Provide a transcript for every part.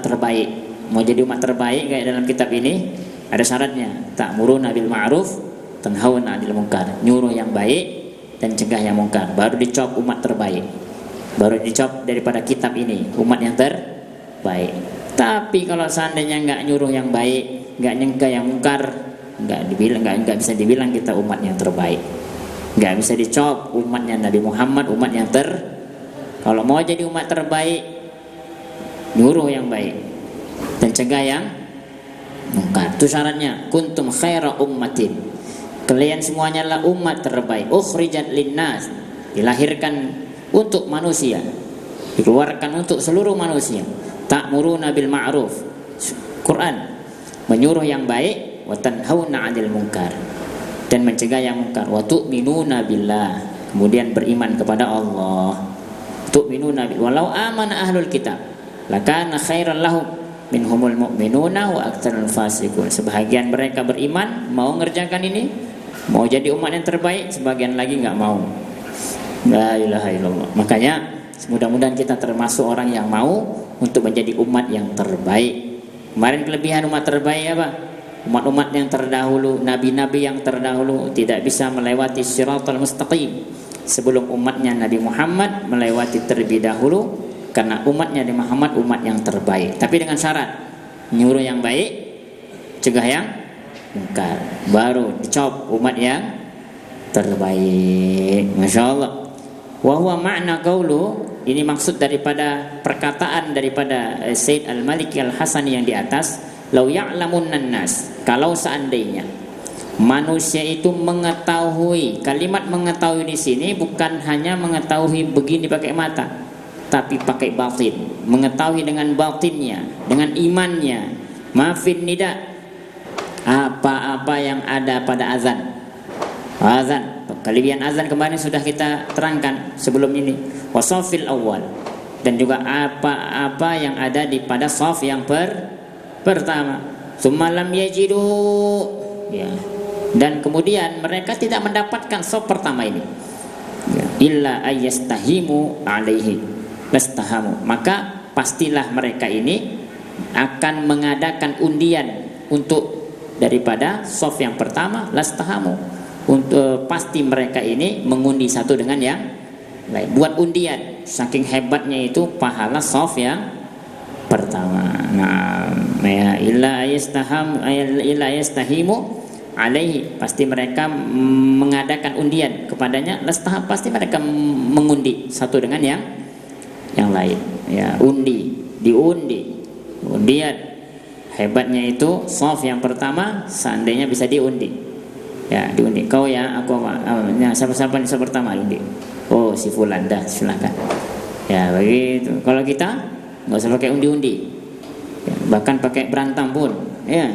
terbaik. Mau jadi umat terbaik kayak dalam kitab ini ada syaratnya. Ta'muruna bil ma'ruf, tanhauna 'anil munkar. Nyuruh yang baik dan cegah yang mungkar. Baru dicop umat terbaik. Baru dicop daripada kitab ini umat yang terbaik. Tapi kalau seandainya nggak nyuruh yang baik, nggak nyegah yang mungkar, nggak bisa dibilang kita umat yang terbaik. Nggak bisa dicop umatnya Nabi Muhammad umat yang kalau mau jadi umat terbaik, nyuruh yang baik dan cegah yang mungkar. Itu syaratnya. Kuntum khaira ummatin. Kalian semuanya lah umat terbaik. Ukhrijat linnas. Dilahirkan untuk manusia. Dikeluarkan untuk seluruh manusia. Ta'muruna bil ma'ruf. Quran menyuruh yang baik, wa tanhauna 'anil munkar. Dan mencegah yang mungkar. Wa tu'minuna billah. Kemudian beriman kepada Allah. Tu'minuna billah. Walau amana ahlul kitab lakana khairan lahum minhumul mu'minuna wa aktsarul fasiqun. Sebahagian mereka beriman, mau ngerjakan ini, mau jadi umat yang terbaik, sebagian lagi nggak mau. La ilaha illallah. Makanya mudah-mudahan kita termasuk orang yang mau untuk menjadi umat yang terbaik. Kemarin kelebihan umat terbaik apa? Umat-umat yang terdahulu, nabi-nabi yang terdahulu tidak bisa melewati siratal mustaqim sebelum umatnya Nabi Muhammad melewati terlebih dahulu, karena umatnya Nabi Muhammad umat yang terbaik. Tapi dengan syarat nyuruh yang baik, cegah yang mungkar, baru dicop umat yang terbaik. Masya Allah. Wa huwa ma'na qaulu, ini maksud daripada perkataan daripada Said Al-Maliki Al-Hasani yang di atas, lau ya'lamunnan nas, kalau seandainya manusia itu mengetahui. Kalimat mengetahui di sini bukan hanya mengetahui begini pakai mata, tapi pakai batin, mengetahui dengan batinnya, dengan imannya. Mafin nida, apa-apa yang ada pada azan. Kelebihan azan kemarin sudah kita terangkan sebelum ini. Wasafil awal, dan juga apa-apa yang ada di pada shaf yang pertama. Summalam yajidu, ya. Dan kemudian mereka tidak mendapatkan shaf pertama ini. Illa ayyastahimu alaihi lastahamu. Maka pastilah mereka ini akan mengadakan undian untuk daripada shaf yang pertama, lastahamu. Untuk pasti mereka ini mengundi satu dengan yang lain. Buat undian. Saking hebatnya itu pahala shaf yang pertama. Nah, ya illa ayyastahimu alaihi, pasti mereka mengadakan undian kepadanya. Lastaham, pasti mereka mengundi satu dengan yang lain. Ya, diundi. Undian hebatnya itu shaf yang pertama seandainya bisa diundi. Ya, diundi. Kau ya, aku siapa nih shaf pertama diundi. Oh, si fulan, dah silakan. Ya, begitu. Kalau kita nggak usah pakai undi-undi. Ya, bahkan pakai berantam pun. Ya.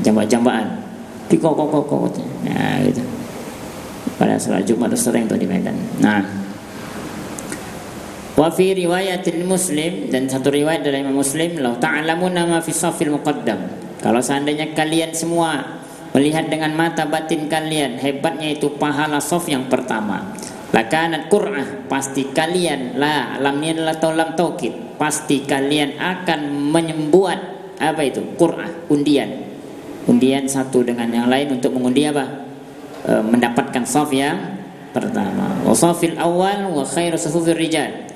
Jambak-jambakan. Kok nah gitu. Pada salat Jumat sering tuh di Medan. Nah, wa fi riwayatil Muslim, dan satu riwayat dari Imam Muslim, lau ta'lamuna ma fi shafil muqaddam, kalau seandainya kalian semua melihat dengan mata batin kalian hebatnya itu pahala shaf yang pertama, lakanat qur'ah, pasti kalian lamnya atau lam taukid, pasti kalian akan membuat apa itu qur'ah, undian satu dengan yang lain untuk mengundi apa? Mendapatkan shaf yang pertama. Wa shafil awal wa khairu sufufir rijal.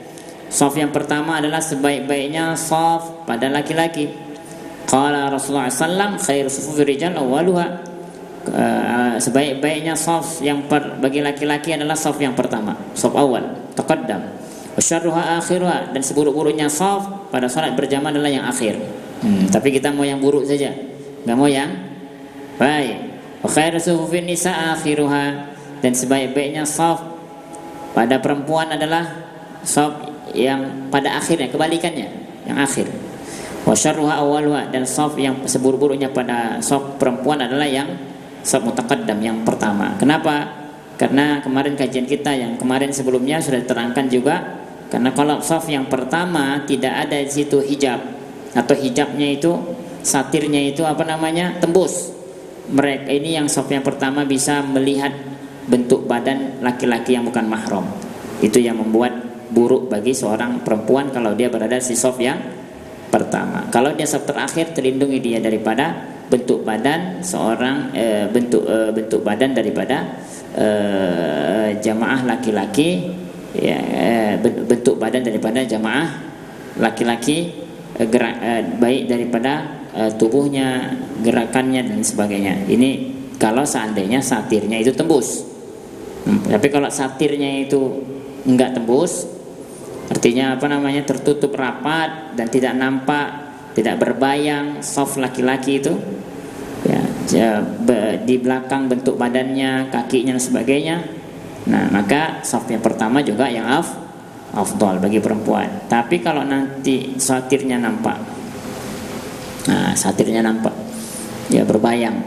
Shaf yang pertama adalah sebaik-baiknya shaf pada laki-laki. Qala Rasulullah sallam khairu sufufir rijal awwaluha. Sebaik-baiknya shaf yang bagi laki-laki adalah shaf yang pertama, shaf awal, taqaddam. Wa syarruha akhiruha, dan seburuk-buruknya shaf pada salat berjamaah adalah yang akhir. Tapi kita mau yang buruk saja. Nggak mau yang baik. Wa khairu sufufin nisa akhiruha, dan sebaik-baiknya shaf pada perempuan adalah shaf yang pada akhirnya, kebalikannya, yang akhir. Wa syarruha awwaluha, dan shaf yang seburuk-buruknya pada shaf perempuan adalah yang shaf mutaqaddam, yang pertama. Kenapa? Karena kemarin kajian kita yang kemarin sebelumnya sudah diterangkan juga, karena kalau shaf yang pertama tidak ada di situ hijab, atau hijabnya itu satirnya itu apa namanya, tembus. Mereka ini yang shaf yang pertama bisa melihat bentuk badan laki-laki yang bukan mahram. Itu yang membuat buruk bagi seorang perempuan kalau dia berada di shaf yang pertama. Kalau dia saf terakhir, terlindungi dia daripada bentuk badan seorang bentuk badan daripada jamaah laki-laki, ya, bentuk badan daripada jamaah laki-laki, baik daripada tubuhnya, gerakannya dan sebagainya. Ini kalau seandainya satirnya itu tembus. Tapi kalau satirnya itu enggak tembus, artinya apa namanya, tertutup rapat dan tidak nampak, tidak berbayang soft laki-laki itu, ya, di belakang bentuk badannya, kakinya dan sebagainya. Nah, maka soft yang pertama juga yang afdal bagi perempuan. Tapi kalau nanti satirnya nampak, nah satirnya nampak, ya berbayang,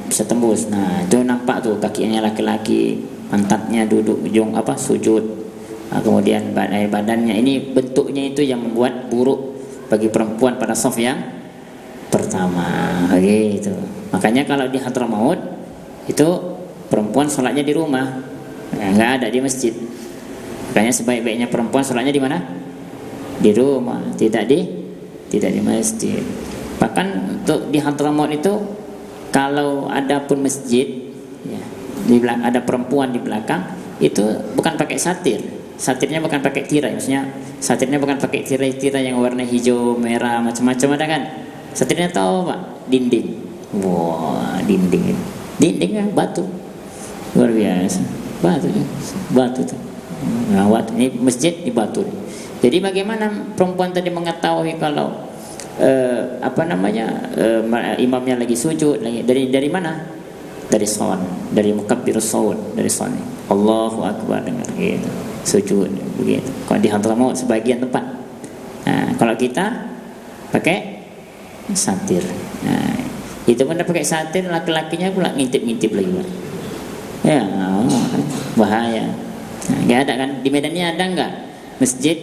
bisa tembus. Nah itu nampak tuh kakinya laki-laki, pantatnya duduk ujung sujud. Nah, kemudian badannya ini bentuknya itu yang membuat buruk bagi perempuan pada saf yang pertama, gitu. Makanya kalau di Hadramaut itu perempuan sholatnya di rumah, nggak ada di masjid. Makanya sebaik-baiknya perempuan sholatnya di mana? Di rumah, tidak di masjid. Bahkan untuk di Hadramaut itu kalau ada pun masjid, ya, ada perempuan di belakang, itu bukan pakai satir. Satirnya bukan pakai tirai, maksudnya satirnya bukan pakai tirai-tirai yang warna hijau, merah, macam-macam, ada kan? Satirnya tahu Pak, dinding. Wah, dinding kan batu, luar biasa, batu tuh. Nah, ini masjid di batu. Jadi bagaimana perempuan tadi mengetahui kalau imamnya lagi sujud, dari mana? Dari sound, dari mukabbirus shaut, dari sound. Allahu akbar, dengar gitu. Sujud begitu. Kalau di Hadramaut sebagian tempat. Nah, kalau kita pakai satir. Nah, itu pun pakai satir, laki-lakinya pula ngintip-ngintip lagi, Pak. Ya, bahaya. Nah, nggak ada kan? Di Medan ini ada nggak masjid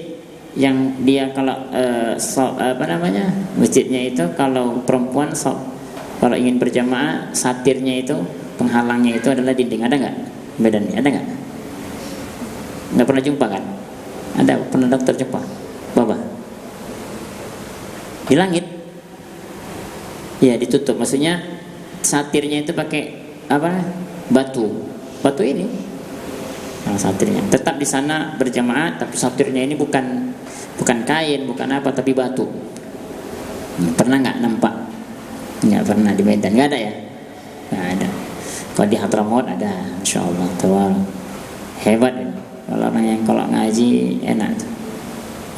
yang dia kalau masjidnya itu kalau perempuan kalau ingin berjamaah, satirnya itu, penghalangnya itu adalah dinding, ada nggak? Medan ini ada nggak? Nggak pernah jumpa kan? Ada, pernah dokter jumpa? Bapak? Di langit? Ya, ditutup. Maksudnya satirnya itu pakai batu ini. Nah, satirnya tetap di sana berjamaah, tapi satirnya ini bukan kain, bukan apa, tapi batu. Pernah nggak nampak? Nggak pernah di Medan, nggak ada ya? Nggak ada. Kalau di Hadramaut ada, insya Allah. Hebat ini. Kalau ngaji enak.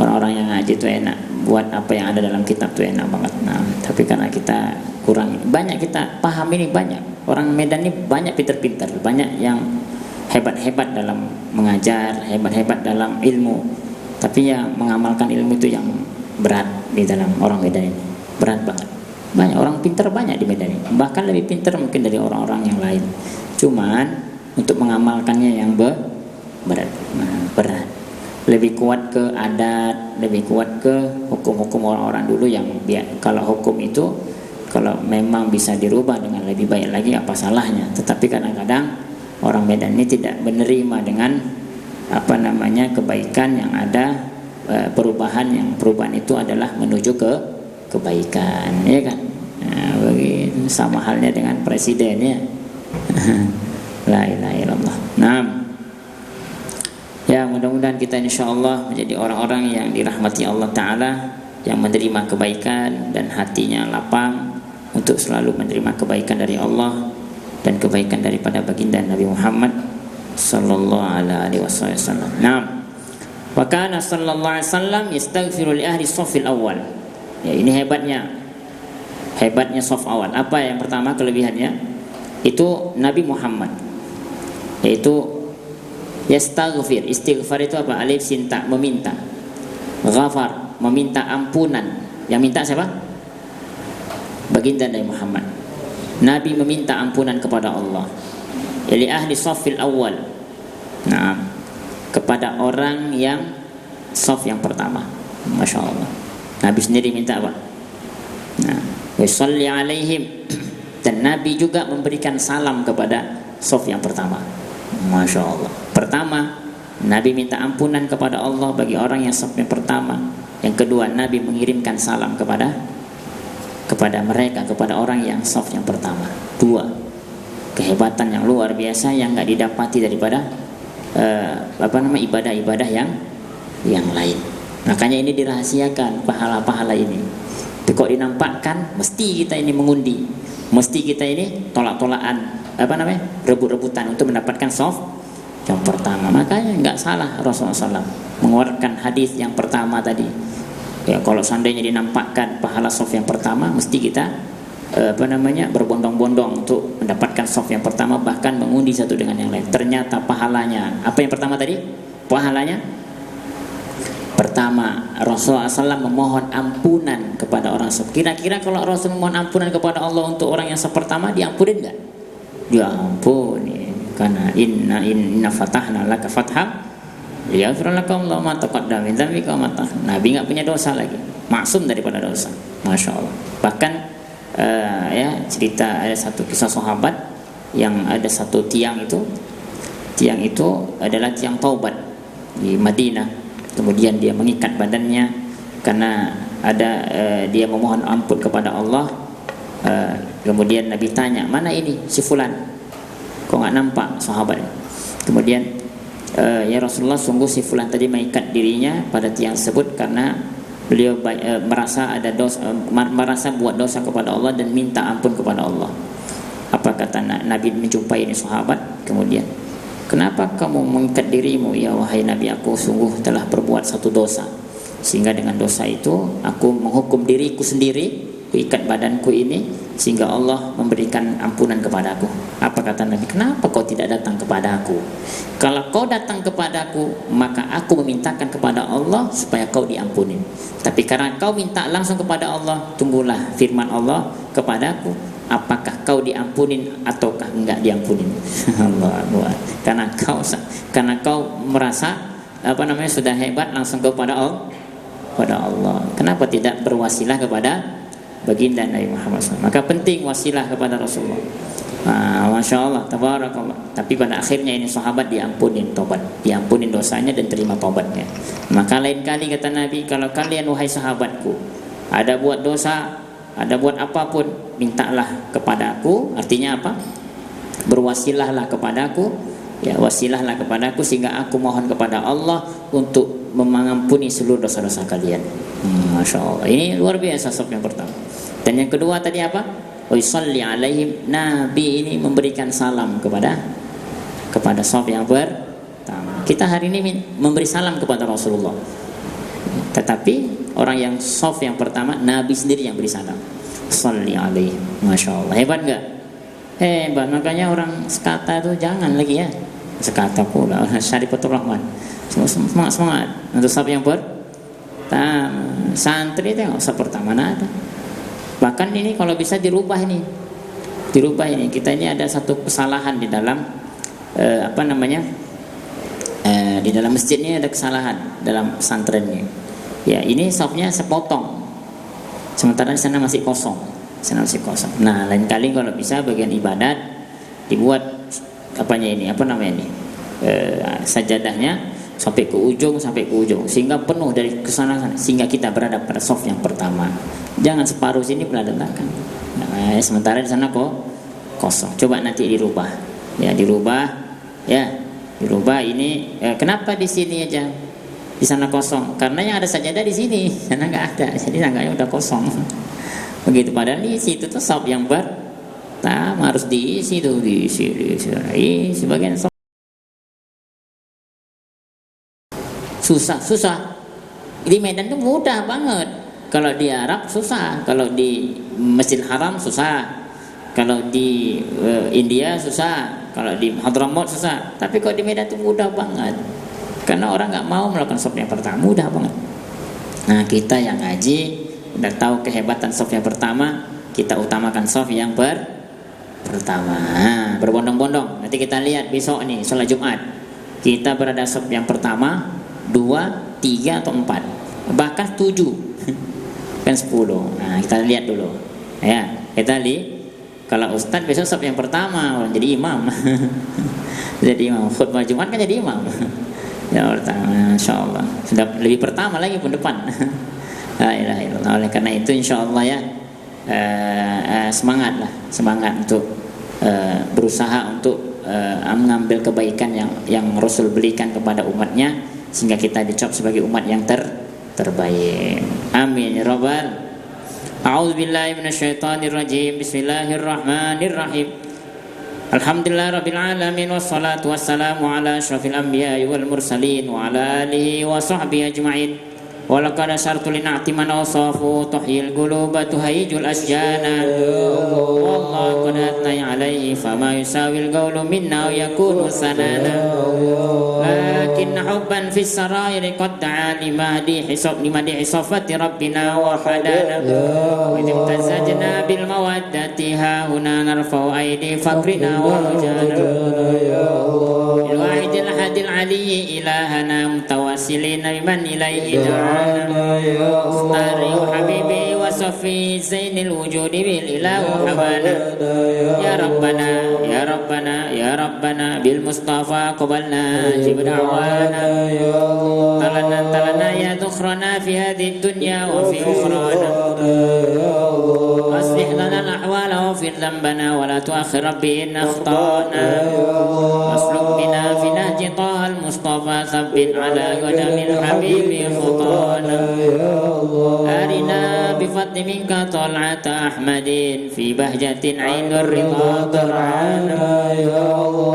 Orang-orang yang ngaji itu enak. Buat apa yang ada dalam kitab itu enak banget. Nah, tapi karena kita kurang, banyak kita paham ini, banyak orang Medan ini banyak pintar-pintar, banyak yang hebat-hebat dalam mengajar, hebat-hebat dalam ilmu. Tapi yang mengamalkan ilmu itu yang berat di dalam orang Medan ini, berat banget. Banyak orang pintar, banyak di Medan ini, bahkan lebih pintar mungkin dari orang-orang yang lain. Cuman untuk mengamalkannya yang berat. Lebih kuat ke adat, lebih kuat ke hukum-hukum orang-orang dulu yang kalau hukum itu kalau memang bisa dirubah dengan lebih baik lagi, apa salahnya. Tetapi kadang-kadang orang Medan ini tidak menerima dengan kebaikan yang ada, perubahan itu adalah menuju ke kebaikan, ya kan? Nah, begitu sama halnya dengan presiden, ya. La ilaha illallah. Nah, ya, mudah-mudahan kita insyaallah menjadi orang-orang yang dirahmati Allah Ta'ala, yang menerima kebaikan dan hatinya lapang untuk selalu menerima kebaikan dari Allah dan kebaikan daripada baginda Nabi Muhammad sallallahu alaihi wasallam. Nah, wa kana sallallahu alaihi wasallam yastaghfiru li ahli shaffil awal. Ya, ini hebatnya shaf awal. Apa yang pertama kelebihannya? Itu Nabi Muhammad, yaitu yastaghfir. Istighfar itu apa? Alif sin ta, meminta. Ghafar, meminta ampunan. Yang minta siapa? Baginda Nabi Muhammad. Nabi meminta ampunan kepada Allah. Li ahli shaffil awal. Nah, kepada orang yang shaf yang pertama. Masya Allah. Nabi sendiri minta apa? Nah, wa sholli alaihim. Dan Nabi juga memberikan salam kepada shaf yang pertama. Masya Allah. Pertama Nabi minta ampunan kepada Allah bagi orang yang saf yang pertama. Yang kedua, Nabi mengirimkan salam kepada mereka, kepada orang yang saf yang pertama. Dua, kehebatan yang luar biasa yang nggak didapati daripada ibadah-ibadah yang lain. Makanya ini dirahasiakan pahala-pahala ini. Kok dinampakkan, mesti kita ini mengundi, mesti kita ini tolak-tolakan, rebut-rebutan untuk mendapatkan saf yang pertama. Makanya nggak salah Rasulullah SAW mengeluarkan hadis yang pertama tadi. Ya, kalau seandainya dinampakkan pahala saf yang pertama, mesti kita berbondong-bondong untuk mendapatkan saf yang pertama, bahkan mengundi satu dengan yang lain. Ternyata pahalanya, apa yang pertama tadi? Pahalanya pertama, Rasulullah SAW memohon ampunan kepada orang saf. Kira-kira kalau Rasul memohon ampunan kepada Allah untuk orang yang saf pertama, diampunin nggak? Diampuni. Karena inna fatahna laka fatham liyaghfir laka Allahu ma taqaddama min dzambika wa ma ta'akhkhara. Nabi nggak punya dosa lagi, maksum daripada dosa. Masya Allah. Bahkan cerita ada satu kisah sahabat yang ada satu tiang itu adalah tiang taubat di Madinah. Kemudian dia mengikat badannya karena ada dia memohon ampun kepada Allah. Kemudian Nabi tanya, mana ini si fulan? Kok nggak nampak sahabatnya? Kemudian ya Rasulullah, sungguh si fulan tadi mengikat dirinya pada tiang tersebut karena beliau merasa ada dosa, merasa buat dosa kepada Allah dan minta ampun kepada Allah. Apa kata Nabi menjumpai ini sahabat? Kemudian, kenapa kamu mengikat dirimu? Ya wahai Nabi, aku sungguh telah berbuat satu dosa, sehingga dengan dosa itu aku menghukum diriku sendiri, ikat badanku ini, sehingga Allah memberikan ampunan kepadaku. Apa kata Nabi? Kenapa kau tidak datang kepadaku? Kalau kau datang kepadaku, maka aku memintakan kepada Allah supaya kau diampuni. Tapi karena kau minta langsung kepada Allah, tunggulah firman Allah kepadaku, apakah kau diampunin ataukah enggak diampunin. Allah. Karena kau merasa sudah hebat, langsung kepada Allah. Kenapa tidak berwasilah kepada baginda Nabi Muhammad SAW? Maka penting wasilah kepada Rasulullah. Masya Allah, tabarakallah. Tapi pada akhirnya ini sahabat diampunin dosanya dan terima taubatnya. Maka lain kali kata Nabi, kalau kalian wahai sahabatku ada buat dosa, ada buat apapun, mintalah kepadaku. Artinya apa? Berwasilahlah kepadaku, ya wasilahlah kepadaku, sehingga aku mohon kepada Allah untuk mengampuni seluruh dosa-dosa kalian. Masya Allah, ini luar biasa saf yang pertama. Dan yang kedua tadi apa? Wa yusalli alaihim. Nabi ini memberikan salam kepada saf yang pertama. Kita hari ini memberi salam kepada Rasulullah, tetapi orang yang saf yang pertama, Nabi sendiri yang beri salam. Salli alaihim. Masya Allah, hebat nggak? Hebat. Makanya orang sekata itu jangan lagi ya sekata pula. Syarifatul Rahman, semangat untuk saf yang pertama. Santri tengok saf pertama ada. Bahkan ini kalau bisa dirubah ini. Kita ini ada satu kesalahan di dalam di dalam masjid ini ada kesalahan dalam pesantren ini. Ya, ini safnya sepotong. Sementara di sana masih kosong. Nah, lain kali kalau bisa bagian ibadat dibuat sajadahnya sampai ke ujung sehingga penuh dari kesana, sehingga kita berada pada saf yang pertama. Jangan separuh sini berada belakang. Nah, sementara di sana kok kosong. Coba nanti dirubah. Dirubah ini. Kenapa di sini aja? Di sana kosong. Karena yang ada sajadah di sini, sana nggak ada. Jadi sangganya udah kosong. Begitu. Padahal di situ tuh saf yang pertama harus diisi sebagian saf. Susah. Di Medan tuh mudah banget. Kalau di Arab susah, kalau di Masjidil Haram susah, kalau di India susah, kalau di Hadramaut susah. Tapi kalau di Medan tuh mudah banget. Karena orang nggak mau melakukan saf yang pertama, mudah banget. Nah, kita yang ngaji udah tahu kehebatan saf yang pertama, kita utamakan saf yang pertama. Berbondong-bondong. Nanti kita lihat besok nih sholat Jumat, kita berada saf yang pertama, 2, 3 atau 4, bahkan 7 kan 10. Nah, kita lihat dulu ya, kita lihat. Kalau ustadz besok saf yang pertama, jadi imam. Jadi imam khutbah Jumat kan jadi imam. Ya pertama, insyaallah. Sudah lebih pertama lagi pun depan. La ilaha illallah. Oleh karena itu insyaallah ya semangat untuk berusaha untuk mengambil kebaikan yang Rasul berikan kepada umatnya sehingga kita dicap sebagai umat yang terbaik. Amin ya rabbal. A'udzubillahi minasyaitonirrajim. Bismillahirrahmanirrahim. Alhamdulillah rabbil alamin wassalatu wassalamu ala asyrafil anbiya'i wal mursalin wa ala alihi wa sahbihi ajma'in. Wa laqad ashartu lina'ti man awsafu tuhyil quluba tuhayyijul asjana. Wallahu qad atnai alaihi fama yusawil qawlu minna wa yakunu sanana. Lakin hubban fis sarairi qad da'a limadi hisafati rabbina wa hadana. Wa imtazajna bil mawaddati ha huna narfa'u aidi fakrina wa rujana. Il wahidil hadil aliyyi ilahana mutawassilina biman ilaihi da'a. Astari habibi wa safi zainil wujudi bil ilahu habana. Ya Rabbana ya Rabbana ya Rabbana bil Mustafa qabalna jib da'wana. Talana ya dukhrana fi hadhihi dunya wa fi ukhrana. Aslih lana al-ahwala wa fir dhanbana wa la tu'akhir rabbi in akhtana. Wasluk bina fi nahji taha al-Mustafa thabbit ala qadamil habibi khutana. Arina bifadli minka tal'ata Ahmadin fi bahjatin ainur ridha tar'ana.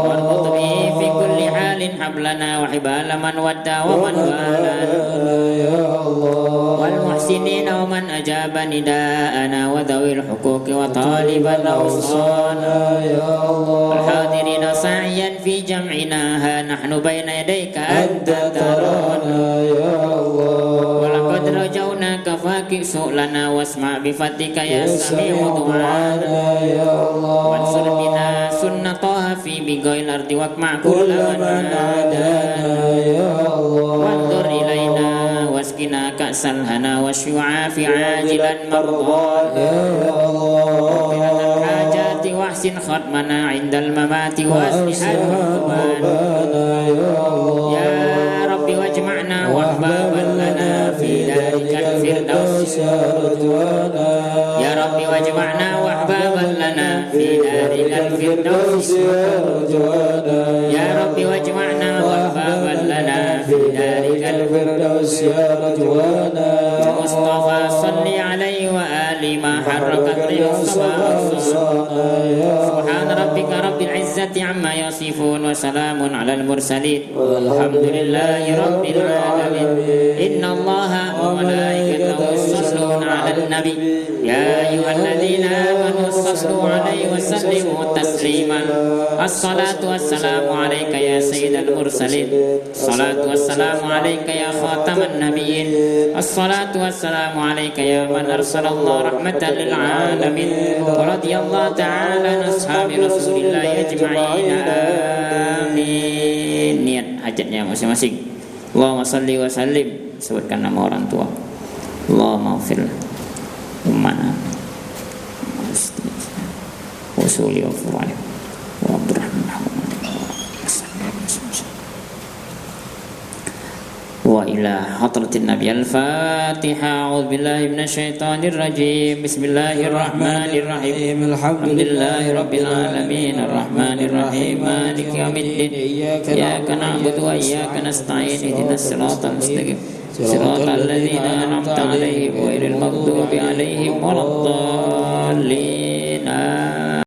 Warqutbi fi kulli halin hablana wa hibala man wadda wa man walana. Wal muhsinina wa man ajaba nida'ana wa dhawil huquqi wa taliban awsana. Al hadirina sa'iyan fi jam'ina ha nahnu bayna yadayka anta tarana. Walaqad rajaunaka faqi su'lana wasma' bifatika ya sami'u du'ana. Wansur bina sunnataha fi bigoil ardi waqma' kullaman adana. Wandur ilaina waskina ka'sal hana wasyu'a fi ajilan mardana. Wafi'atal hajati wahsin khatmana indal mamati waslihan hukmana. Ya Rabbi wajma'na wahbaban lana fi darikal firdaus ya rajwana. Ya Rabbi wajma'na wahbaban lana fi darikal firdaus ya rajwana. Ya Rabbi wajma'na wahbaban lana fi darikal firdaus ya rajwana. Mustafa salli alaihi wa ali ma harakat riyas subhana rabbika rabbil izzati amma yasifun wa salamun alal mursalin walhamdulillahi rabbil alamin. Inna allaha wa malaikatahu yusalluna ala nabi ya ayyuhalladzina amanu sallu alaihi wa sallimu tasliman. Assalatu wassalamu alayka ya sayyidal mursalin. Assalatu wassalamu alayka ya khataman nabiyyin. Assalatu wassalamu alayka ya man arsalallahu rahmatan lil alamin. Radhiyallahu ta'ala an ashabi rasulillah ajma'in. Amin. Niat hajatnya masing-masing. Allahumma salli wa sallim, sebutkan nama orang tua. Allahumma ighfir ummana usuli wa furai wa abdurrahman wa ila hadratin nabi. Al-Fatiha. A'udzu billahi minasyaitonir rajim. Bismillahirrahmanirrahim. Alhamdulillahi rabbil alamin arrahmanir rahim maliki yaumiddin. Iyyaka na'budu wa iyyaka nasta'in ihdinas siratal mustaqim siratal ladzina an'amta 'alaihim ghairil maghdubi 'alaihim waladdallin.